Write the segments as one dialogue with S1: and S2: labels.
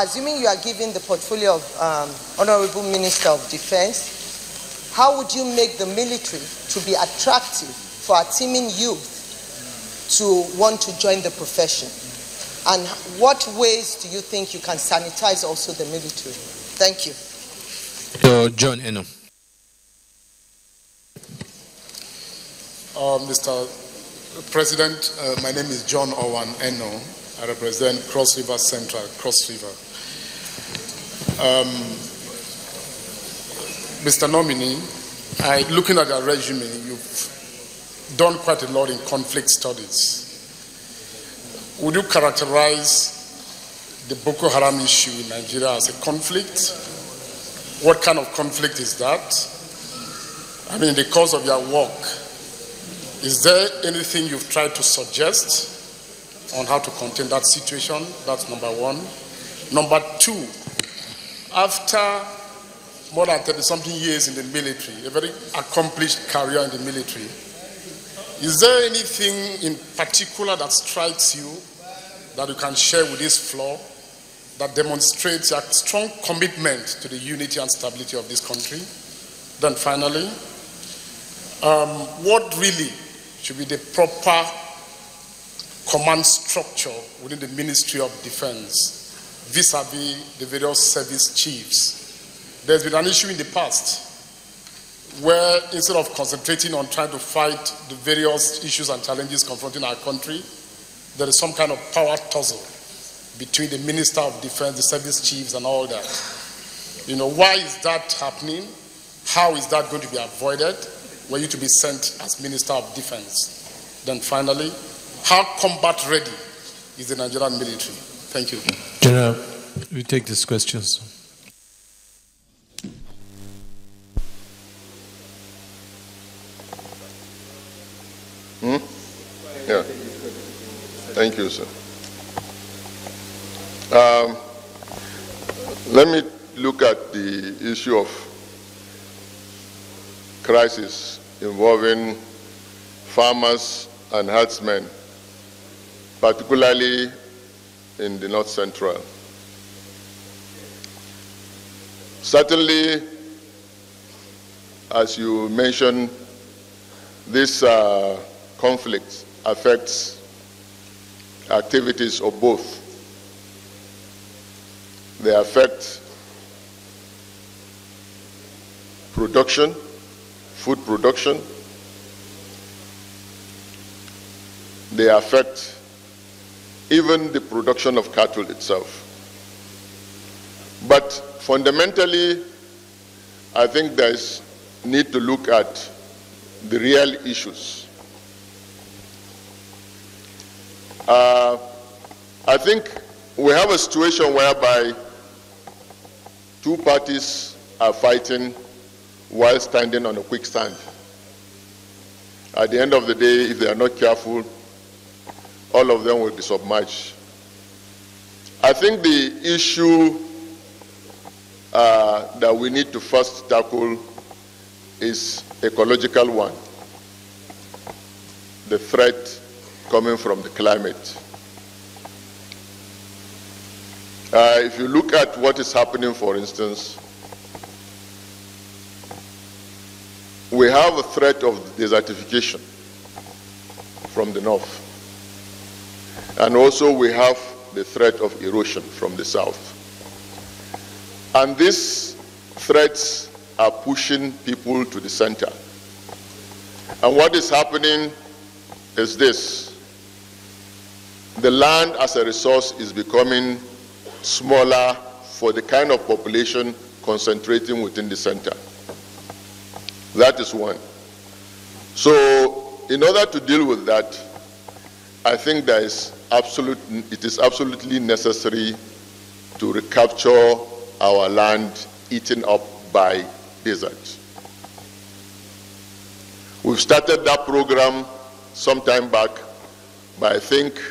S1: assuming you are given the portfolio of Honorable Minister of Defense, how would you make the military to be attractive for our teeming youth to want to join the profession? And what ways do you think you can sanitize also the military? Thank you.
S2: John Eno.
S3: Mr. President, my name is John Owen Eno. I represent Cross River Central, Cross River. Mr. Nominee, looking at your resume, you've done quite a lot in conflict studies. Would you characterize the Boko Haram issue in Nigeria as a conflict? What kind of conflict is that? I mean, in the course of your work, is there anything you've tried to suggest on how to contain that situation? That's number one. Number two, after more than 30-something years in the military, a very accomplished career in the military, is there anything in particular that strikes you that you can share with this floor that demonstrates a strong commitment to the unity and stability of this country? Then finally, what really should be the proper command structure within the Ministry of Defense vis-a-vis the various service chiefs? There's been an issue in the past where instead of concentrating on trying to fight the various issues and challenges confronting our country, there is some kind of power tussle between the Minister of Defense, the service chiefs, and all that. You know, why is that happening? How is that going to be avoided? Were you to be sent as Minister of Defense? Then finally, how combat ready is the Nigerian military? Thank you.
S2: General, we take these questions.
S4: Yeah. Thank you, sir. Let me look at the issue of crisis involving farmers and herdsmen, particularly in the North Central. Certainly, as you mentioned, this conflict affects activities of both. They affect production, food production. They affect even the production of cattle itself. But fundamentally, I think there's need to look at the real issues. I think we have a situation whereby two parties are fighting while standing on a quicksand. At the end of the day, if they are not careful, all of them will be submerged. I think the issue that we need to first tackle is ecological one, the threat coming from the climate. If you look at what is happening, for instance, we have a threat of desertification from the north. And also we have the threat of erosion from the south. And these threats are pushing people to the center. And what is happening is this. The land as a resource is becoming smaller for the kind of population concentrating within the center. That is one. So in order to deal with that, I think it is absolutely necessary to recapture our land eaten up by desert. We've started that program some time back, but I think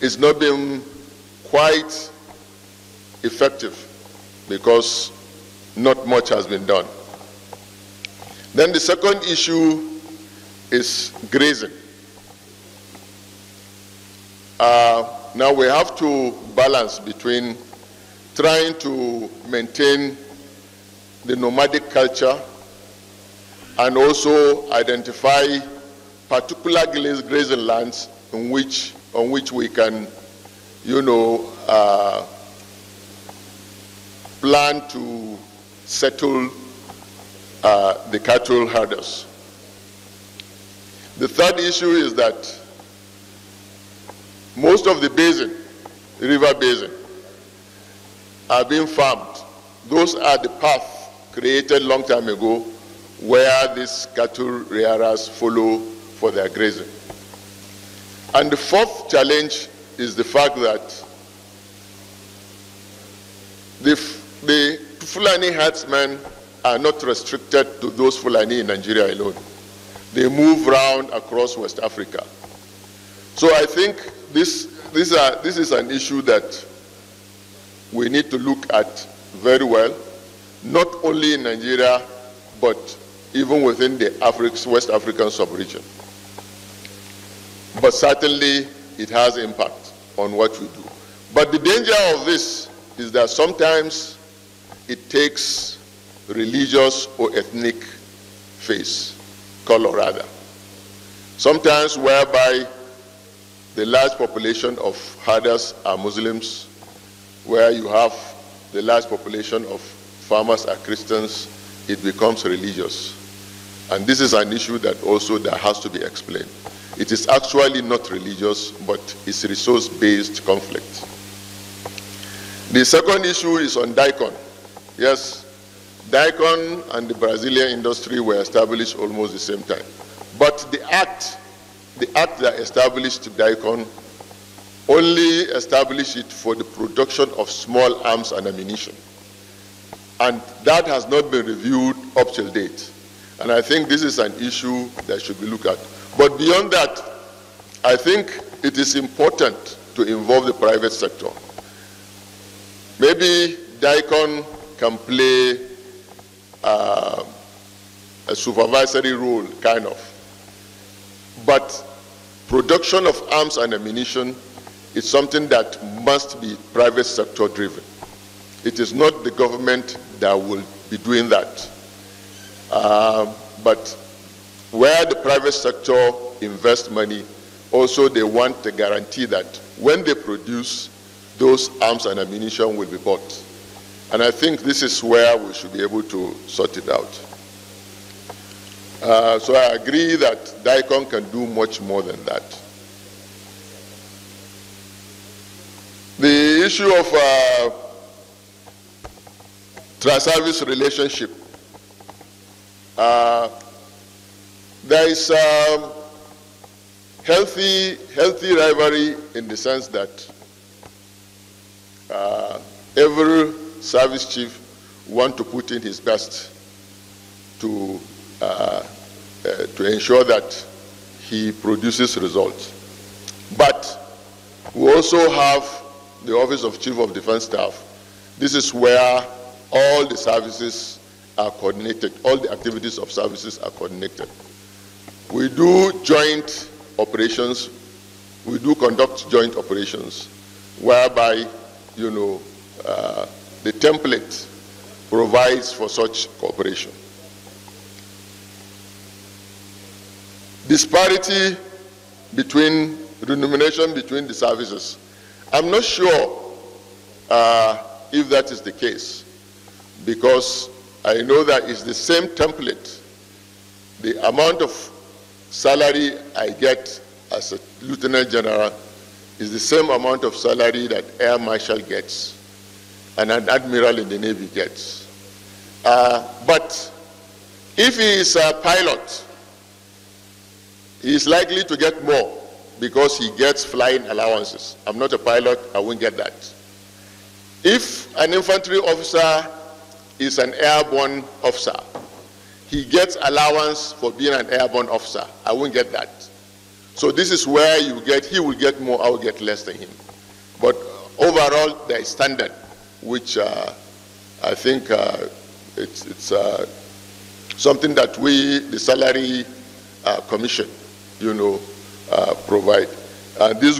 S4: it's not been quite effective because not much has been done. Then the second issue is grazing. Now we have to balance between trying to maintain the nomadic culture and also identify particular grazing lands on which we can, plan to settle the cattle herders. The third issue is that most of the river basin, are being farmed. Those are the paths created long time ago where these cattle rearers follow for their grazing. And the fourth challenge is the fact that the Fulani herdsmen are not restricted to those Fulani in Nigeria alone. They move around across West Africa. So I think this is an issue that we need to look at very well, not only in Nigeria, but even within the West African sub-region. But certainly it has impact on what we do. But the danger of this is that sometimes it takes religious or ethnic color rather. Sometimes whereby the large population of herders are Muslims, where you have the large population of farmers are Christians, it becomes religious. And this is an issue that also that has to be explained. It is actually not religious, but it's resource-based conflict. The second issue is on daikon. Yes, daikon and the Brazilian industry were established almost the same time. But the act that established daikon only established it for the production of small arms and ammunition. And that has not been reviewed up till date. And I think this is an issue that should be looked at. But beyond that, I think it is important to involve the private sector. Maybe daikon can play a supervisory role, kind of. But production of arms and ammunition is something that must be private sector driven. It is not the government that will be doing that. But where the private sector invests money, also they want to guarantee that when they produce, those arms and ammunition will be bought. And I think this is where we should be able to sort it out. So I agree that daikon can do much more than that. The issue of tra-service relationship. There is healthy rivalry in the sense that every service chief wants to put in his best to ensure that he produces results. But we also have the Office of Chief of Defense Staff. This is where all the services are coordinated, all the activities of services are coordinated. We do joint operations, we do conduct joint operations, whereby, the template provides for such cooperation. Disparity between remuneration between the services. I'm not sure if that is the case, because I know that it's the same template. The amount of salary I get as a lieutenant general is the same amount of salary that air marshal gets and an admiral in the Navy gets. But if he is a pilot, he is likely to get more because he gets flying allowances. I'm not a pilot, I won't get that. If an infantry officer is an airborne officer, he gets allowance for being an airborne officer. I won't get that. So this is where he will get more, I will get less than him. But overall, there is standard, which I think it's something that we, the salary commission, provide. This